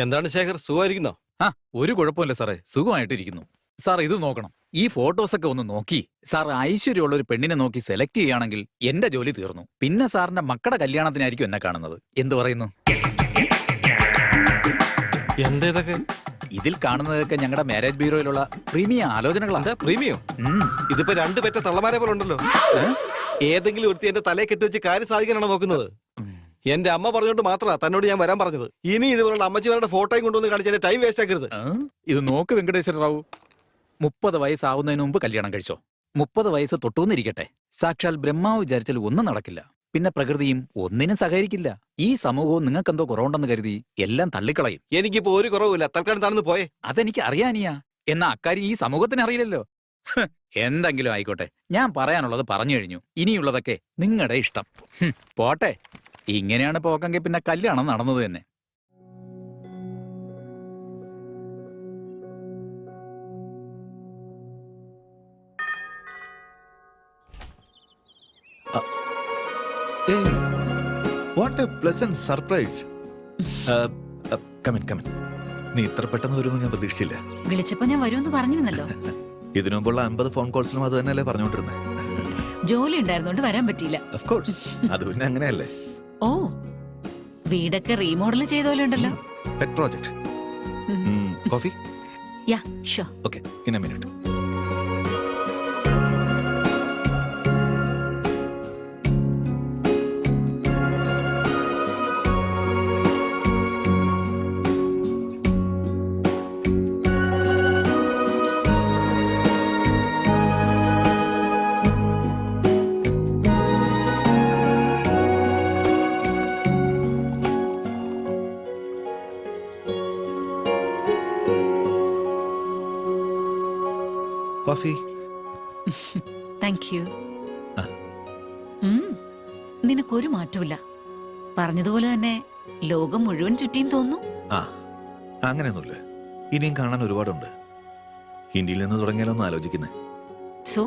എന്താണ് ശേഖർ, സുഖമായിരിക്കുന്നോ? ഒരു കുഴപ്പമില്ല സാറേ, സുഖമായിട്ടിരിക്കുന്നു. സാർ ഇത് നോക്കണം, ഈ ഫോട്ടോസൊക്കെ ഒന്ന് നോക്കി സാർ ഐശ്വര്യമുള്ള ഒരു പെണ്ണിനെ നോക്കി സെലക്ട് ചെയ്യുകയാണെങ്കിൽ എന്റെ ജോലി തീർന്നു. പിന്നെ സാറിന്റെ മക്കളുടെ കല്യാണത്തിനായിരിക്കും എന്നെ കാണുന്നത്. എന്തു പറയുന്നു? എന്തേതൊക്കെ ഇതിൽ കാണുന്നതൊക്കെ ഞങ്ങളുടെ മാരേജ് ബ്യൂറോയിലുള്ള പ്രീമിയം ആലോചനകളാണ്. പ്രീമിയം? ഇതിപ്പോ രണ്ടു പെറ്റ തള്ളമാരെ പോലെ ഉണ്ടല്ലോ. ഏതെങ്കിലും ഒരുത്തി എന്റെ തലയെ കെട്ടിവെച്ച് കാര്യം സാധിക്കാനാണോ നോക്കുന്നത്? എന്റെ അമ്മ പറഞ്ഞോണ്ട് മാത്രമാ തന്നോട് ഞാൻ വരാൻ പറഞ്ഞത്. ഇനി ഇതുപോലുള്ള അമ്മച്ചിമാരുടെ ഫോട്ടോയും കൊണ്ടുവന്ന് കാണിച്ച് എന്റെ ടൈം വേസ്റ്റ് ആക്കരുത്. ഇത് നോക്ക് വെങ്കടേശ്വര റാവു, 30 വയസ്സാവുന്നതിന് മുമ്പ് കല്യാണം കഴിച്ചോ. 30 വയസ്സ് തൊട്ടുവന്നിരിക്കട്ടെ, സാക്ഷാൽ ബ്രഹ്മാവ് വിചാരിച്ചാൽ ഒന്നും നടക്കില്ല. പിന്നെ പ്രകൃതിയും ഒന്നിനും സഹകരിക്കില്ല. ഈ സമൂഹവും നിങ്ങൾക്കെന്തോ കുറവുണ്ടെന്ന് കരുതി എല്ലാം തള്ളിക്കളയും. എനിക്കിപ്പോ ഒരു കുറവില്ല, തൽക്കാലം താണെന്ന് പോയേ. അതെനിക്ക് അറിയാനിയാ, എന്നാ അക്കാര്യം ഈ സമൂഹത്തിന് അറിയില്ലല്ലോ. എന്തെങ്കിലും ആയിക്കോട്ടെ, ഞാൻ പറയാനുള്ളത് പറഞ്ഞു കഴിഞ്ഞു. ഇനിയുള്ളതൊക്കെ നിങ്ങളുടെ ഇഷ്ടം. പോട്ടെ. ഇങ്ങനെയാണ് പോക്കെങ്കിൽ പിന്നെ കല്യാണം നടന്നത് തന്നെ. What A pleasant surprise. നീ ഇത്ര പെട്ടെന്ന് വരുമെന്ന് ഞാൻ പ്രതീക്ഷിച്ചില്ല. വിളിച്ചപ്പോ ഞാൻ വരുമെന്ന് പറഞ്ഞിരുന്നല്ലോ. ഇതിനു മുമ്പുള്ള 50 ഫോൺ കോൾസിലും അത് തന്നെയല്ലേ പറഞ്ഞോണ്ടിരുന്നത്. ജോലി ഉണ്ടായിരുന്നോണ്ട് വരാൻ പറ്റിയില്ല. അത് പിന്നെ അങ്ങനെയല്ലേ. ഓ, വീടൊക്കെ റീമോഡൽ ചെയ്ത പോലെ ഉണ്ടല്ലോ. Pet project. Coffee? Yeah sure. Okay, in A minute. Coffee. Thank you. നിനക്കൊരു മാറ്റമില്ല. പറഞ്ഞതുപോലെ തന്നെ ലോകം മുഴുവൻ ചുറ്റിയും തോന്നുന്നു. അങ്ങനെയൊന്നുമില്ല, ഇനിയും കാണാൻ ഒരുപാടുണ്ട്. ഇന്ത്യയിൽ നിന്ന് തുടങ്ങിയാലൊന്നും ആലോചിക്കുന്നേ. സോ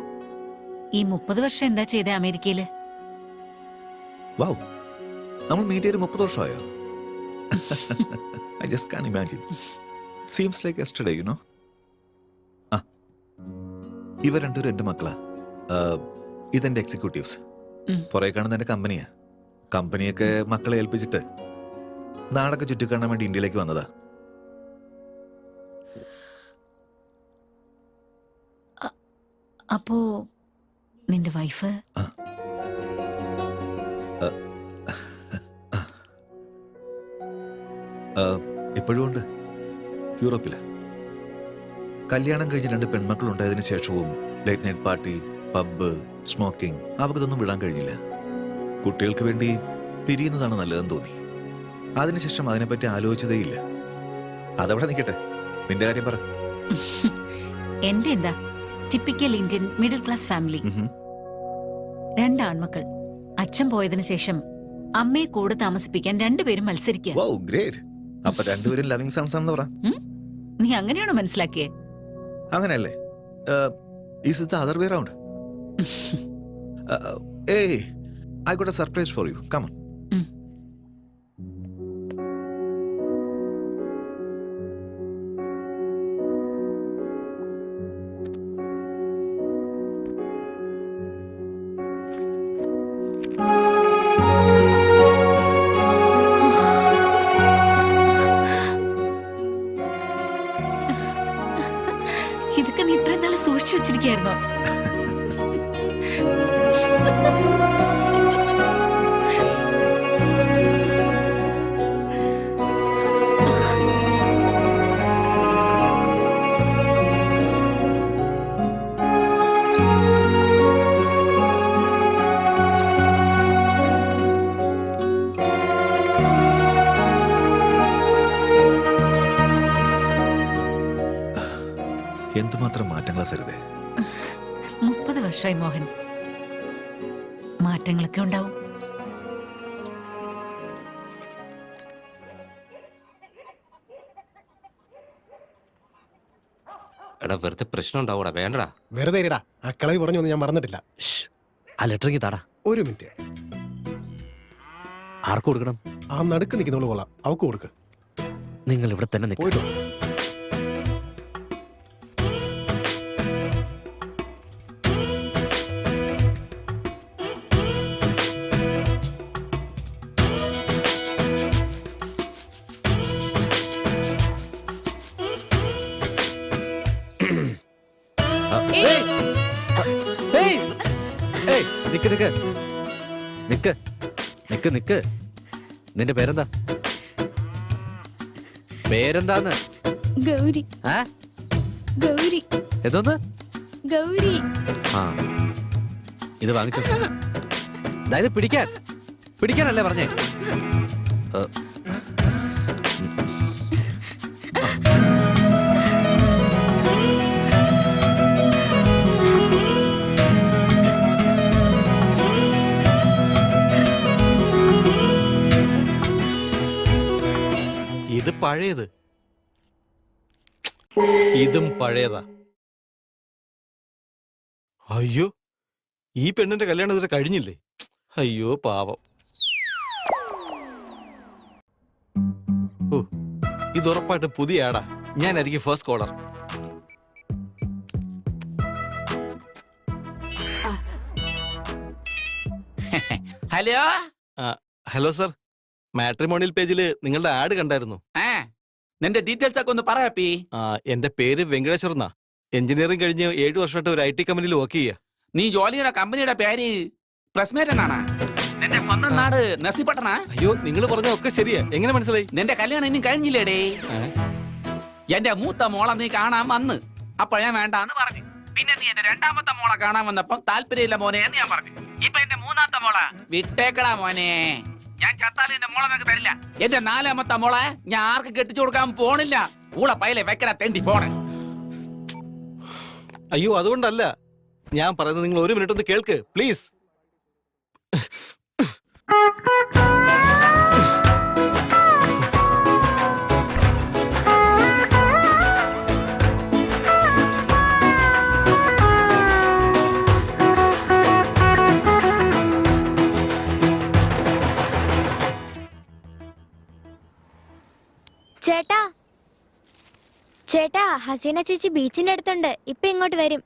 ഈ 30 വർഷം എന്താ ചെയ്തേ അമേരിക്കയില്? വൗ, നമ്മൾ മീറ്റ് ചെയ്ത് 30 വർഷമായോ? I just can't imagine. Seems like yesterday, you know. ഇവർ രണ്ടുപേരും എന്റെ മക്കളാ. ഇതെന്റെ എക്സിക്യൂട്ടീവ്സ്. പുറകെ കാണുന്ന എന്റെ കമ്പനിയാ. കമ്പനിയൊക്കെ മക്കളെ ഏൽപ്പിച്ചിട്ട് നാടൊക്കെ ചുറ്റിക്കാണാൻ വേണ്ടി ഇന്ത്യയിലേക്ക് വന്നതാ. അപ്പോ നിന്റെ വൈഫ്? ഇപ്പോഴും ഉണ്ട്, യൂറോപ്പില്. കല്യാണം കഴിഞ്ഞ് 2 പെൺമക്കൾ ഉണ്ടായതിനു ശേഷവും late night party, pub, smoking, അവർക്കിതൊന്നും വിടാൻ കഴിഞ്ഞില്ല. കുട്ടികൾക്ക് വേണ്ടി പിരിയുന്നതാണ് നല്ലതെന്ന് തോന്നി. അതിനുശേഷം അതിനെപ്പറ്റി ആലോചിച്ചതേയില്ല. അതവിടെ നിൽക്കട്ടെ, നിന്റെ കാര്യം പറ. എന്റെ എന്താ, typical Indian middle class family. 2 ആൺമക്കൾ. അച്ഛൻ പോയതിനു ശേഷം അമ്മയെ കൂടെ താമസിപ്പിക്കാൻ 2 പേരും മത്സരിക്കുക. Wow, great. അപ്പൊ 2 പേരും ലവിംഗ് സൺസ് ആണെന്ന് പറ. നീ അങ്ങനെയാണോ മനസ്സിലാക്കിയേ? അങ്ങനെയല്ലേ? Is it the other way around? Hey, I got a surprise for you. Come on. ഇതൊക്കെ നീ ഇത്രയും നാളെ സൂക്ഷിച്ചു വെച്ചിരിക്കായിരുന്നോ? എന്തുമാത്രം മാറ്റങ്ങളാ സരിതേ. 30 വർഷമായി മോഹൻ. മാറ്റങ്ങളൊക്കെ ഉണ്ടാവും. എടാ, വെറുതെ പ്രശ്നം ഉണ്ടാവൂടാ, വേണ്ടടാ. വെറുതെ ഇരിടാ, ആ കളവി പറഞ്ഞൊന്നും ഞാൻ മറന്നിട്ടില്ല. ആ ലെറ്ററിക്ക് താടാ. ഒരു മിനിറ്റ്. ആർക്ക് കൊടുക്കണം? ആ നടുക്ക് നിൽക്കുന്നവള് കൊള്ളാം, അവക്ക് കൊടുക്ക്. നിങ്ങൾ ഇവിടെ തന്നെ നിൽക്കും. പോയിട്ടോ. ഏയ്! ഏയ്, നിക്ക് നിക്ക് നിക്ക് നിക്ക് നിക്ക്. നിന്റെ പേരെന്താ? പേരെന്താന്ന്? ഗൗരി. ആ ഗൗരി. എന്തോന്ന്? ഗൗരി. ആ, ഇത് വാങ്ങിച്ചോ. അതായത് പിടിക്കാനല്ലേ പറഞ്ഞേ? ഏ, ഇത് പഴയത്, ഇതും പഴയതാ. അയ്യോ, ഈ പെണ്ണിന്റെ കല്യാണം ഇതുവരെ കഴിഞ്ഞില്ലേ? അയ്യോ പാവം. ഓ, ഇത് ഉറപ്പായിട്ട് പുതിയ ആടാ. ഞാനായിരിക്കും first caller. Hello. Hello sir, matrimonial പേജിൽ നിങ്ങളുടെ ആഡ് കണ്ടായിരുന്നു. നിന്റെ ഡീറ്റെയിൽസ് ഒക്കെ ഒന്ന് പറയാപ്പി. എന്റെ പേര് വെങ്കടേശ്വർ എന്നാ. എഞ്ചിനീയറിംഗ് കഴിഞ്ഞ് 7 വർഷമായിട്ട് ഒരു IT കമ്പനിയിൽ വർക്ക് ചെയ്യുക. നീ ജോലി ചെയ്യുന്ന കമ്പനിയുടെ പേര് പ്രസ്മേറ്റ് എന്നാണ്. നിന്റെ സ്വന്തം നാട് നസിപ്പട്ടണ. അയ്യോ, നിങ്ങൾ പറഞ്ഞ ഒക്കെ ശരിയാ. എങ്ങനെ മനസ്സിലായി? നിന്റെ കല്യാണം ഇനി കഴിഞ്ഞില്ലേടേ? എന്റെ മൂത്ത മോളെ നീ കാണാൻ വന്ന് അപ്പൊ ഞാൻ വേണ്ടാന്ന് പറഞ്ഞു. പിന്നെ നീ എന്റെ രണ്ടാമത്തെ മോളെ കാണാൻ വന്നപ്പം താല്പര്യമില്ല മോനെ എന്ന് ഞാൻ പറഞ്ഞു. ഇപ്പൊ എന്റെ മൂന്നാമത്തെ മോളെ വിട്ടേക്കടാ മോനെ. ഞാൻ ചത്താലും എന്റെ മോളെ നിനക്ക് തരില്ല. എന്റെ 4ാമത്തെ മോളെ ഞാൻ ആർക്ക് കെട്ടിച്ചു കൊടുക്കാൻ പോണില്ല. ഊള പൈലെ വെക്കല തെണ്ടി ഫോണ്. അയ്യോ, അതുകൊണ്ടല്ല ഞാൻ പറയുന്നത്. നിങ്ങൾ 1 മിനിറ്റ് ഒന്ന് കേൾക്ക് പ്ലീസ്. ചേട്ടാ, ചേട്ടാ, ഹസീന ചേച്ചി ബീച്ചിന്റെ അടുത്തുണ്ട്. ഇപ്പൊ ഇങ്ങോട്ട് വരും.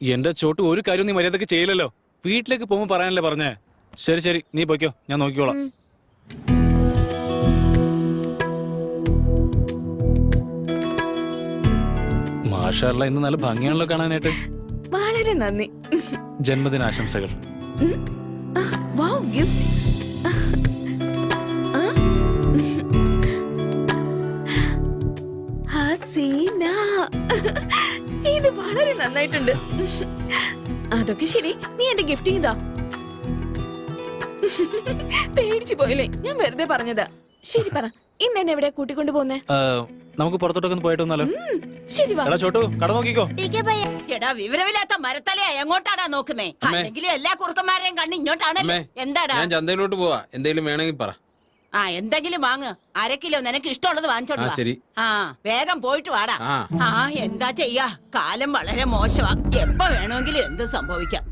എന്റെ ചോട്ട് ഒരു കാര്യം നീ മര്യാദക്ക് ചെയ്യില്ലല്ലോ. വീട്ടിലേക്ക് പോകുമ്പോ പറയാനല്ലേ പറഞ്ഞേ. ശരി ശരി, നീ പൊയ്ക്കോ, ഞാൻ നോക്കിക്കോളാം. ഉം. മാഷാള്ള ഇന്ന് നല്ല ഭംഗിയാണല്ലോ കാണാനായിട്ട്. വളരെ നന്ദി. ജന്മദിനാശംസകൾ. Wow, gift. ഹസീന, ഇത് വളരെ നന്നായിട്ടുണ്ട്. അതൊക്കെ ശരി, നീ എന്റെ ഗിഫ്റ്റ് ചെയ്താ. പേടിച്ചു പോയില്ലേ? ഞാൻ വെറുതെ പറഞ്ഞതാ. ശരി പറ, ഇന്ന് എന്നെ എവിടെ കൂട്ടിക്കൊണ്ടു പോന്നേ? നമുക്ക് പുറത്തോട്ടൊക്കെ ഒന്ന് പോയിട്ട് വന്നാലോ? ശരി വാ. എടാ ചോട്ടു, കട നോക്കിക്കോ. എടാ വിവരമില്ലാത്ത മരത്തലയാ എങ്ങോട്ടാടാ നോക്കുന്നേ? അല്ലെങ്കിലും എല്ലാ കുറുക്കന്മാരെയും കണ്ണ് ഇങ്ങോട്ടാണല്ലേ. എന്താടാ? ഞാൻ ചന്തയിലോട്ട് പോവാ, എന്തെങ്കിലും വേണമെങ്കിൽ പറ. എന്തെങ്കിലും വാങ്ങ്. 1/2 കിലോ നിനക്ക് ഇഷ്ടമുള്ളത് വാങ്ങിച്ചോണ്ട് വാ. ശരി. വേഗം പോയിട്ട് വാടാ. എന്താ ചെയ്യാ, കാലം വളരെ മോശമാ. എപ്പോ വേണമെങ്കിലും എന്ത് സംഭവിക്കാം.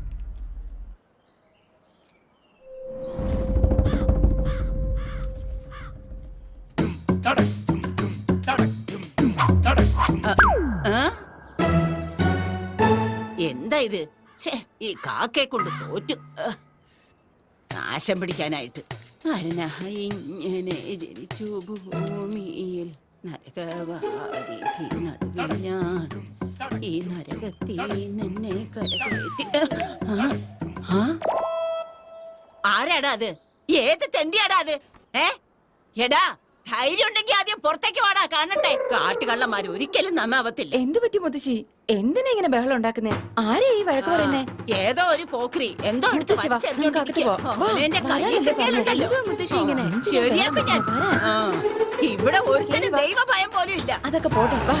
എന്താ ഇത്? ഈ കാക്കയെ കൊണ്ട് തോറ്റു. നാശം പിടിക്കാനായിട്ട്. ഇങ്ങനെ ജനിച്ചു ഭൂമിയിൽ നരകവാരിധി നടുവിൽ ഞാൻ. ഈ നരകത്തിൽ നിന്നെ കരകയറ്റി. ആരാടാ അത്? ഏത് തെണ്ടിയാടാ അത്? എടാ, ധൈര്യം ഉണ്ടെങ്കിൽ ആദ്യം പുറത്തേക്ക് വാടാ, കാണട്ടെ. കാട്ടുകള്ളന്മാർ ഒരിക്കലും നന്നാവത്തില്ല. എന്തു പറ്റി മുത്തശ്ശി? എന്തിനാ ഇങ്ങനെ ബഹളം ഉണ്ടാക്കുന്നേ? ആരെയാ ഈ വഴക്ക് പറയുന്നേ? ഏതോ ഒരു പോക്രി എന്തോ മുത്തശ്ശി വാ, നമുക്ക് അകത്ത് പോവാം. വാ, മുത്തശ്ശി ഇങ്ങനെ. ശരിയാക്കും ഞാൻ. ഇവിടെ ഒരുത്തനും ദൈവ ഭയം പോലും ഇല്ല. അതൊക്കെ പോട്ടെ, വാ.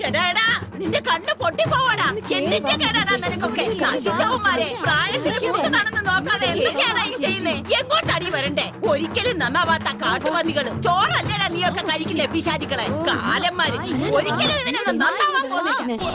എടാ, നിന്റെ കണ്ണ് പൊട്ടിപ്പോവാടാ. എന്തിന്റെ കേടാടാ നിനക്കൊക്കെ? നശിച്ചവന്മാരെ, പ്രായത്തിന് മൂത്തതാണെന്ന് നോക്കാതെ എന്തൊക്കെയാണ് ഈ ചെയ്യുന്നേ? എങ്ങോട്ടാടി വരണ്ടേ? ഒരിക്കലും നന്നാവാത്ത കാട്ടുപന്നികള്. ചോറല്ലേടാ നീയൊക്കെ കഴിക്കില്ലേ പിശാചികളെ? കാലന്മാര് ഒരിക്കലും ഇവനൊന്നും നന്നാവാൻ പോകുന്നില്ല.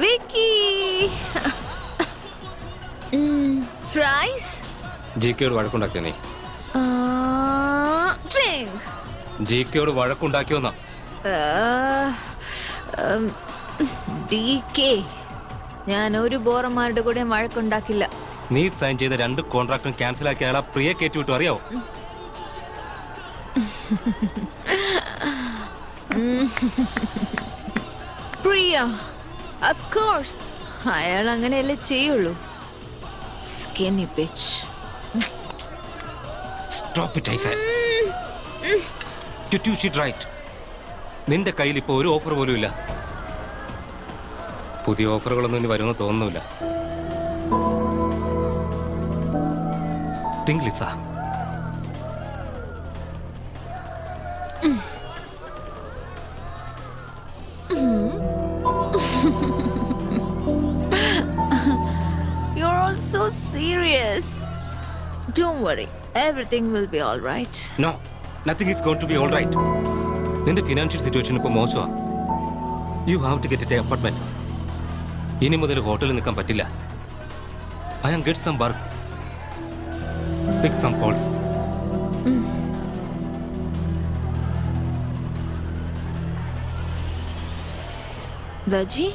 വിക്കി ഫ്രൈസ് ജിക്കയോട് വഴക്കുണ്ടാക്കിയോ നീ? ഡ്രിങ്ക് ജിക്കയോട് വഴക്കുണ്ടാക്കിയോന്നാ? DK ഞാൻ ഒരു ബോറന്മാരുടെ കൂടെ വഴക്കുണ്ടാക്കില്ല. നീ സൈൻ ചെയ്ത 2 കോൺട്രാക്ടും ക്യാൻസൽ ആക്കി അയാളെ പ്രിയ കയറ്റി വിട്ടു, അറിയാവോ? പ്രിയ of course അയാൾ അങ്ങനെയല്ലേ ചെയ്യുള്ളൂ. Skinny bitch. Stop it, I said. You should write. നിന്റെ കയ്യിൽ ഇപ്പൊ ഒരു ഓഫർ പോലും ഇല്ല. പുതിയ ഓഫറുകളൊന്നും ഇനി വരുമെന്ന് തോന്നുന്നില്ല. Think, Lisa. You're all so serious. Don't worry, everything will be all right. No, nothing is going to be all right. നിന്റെ ഫിനാൻഷ്യൽ സിറ്റുവേഷൻ ഇപ്പൊ മോശമാ. You have to get an apartment. ഇനി മുതൽ ഹോട്ടലിൽ നിൽക്കാൻ പറ്റില്ല. I am get some work. Pick some calls. Vaji?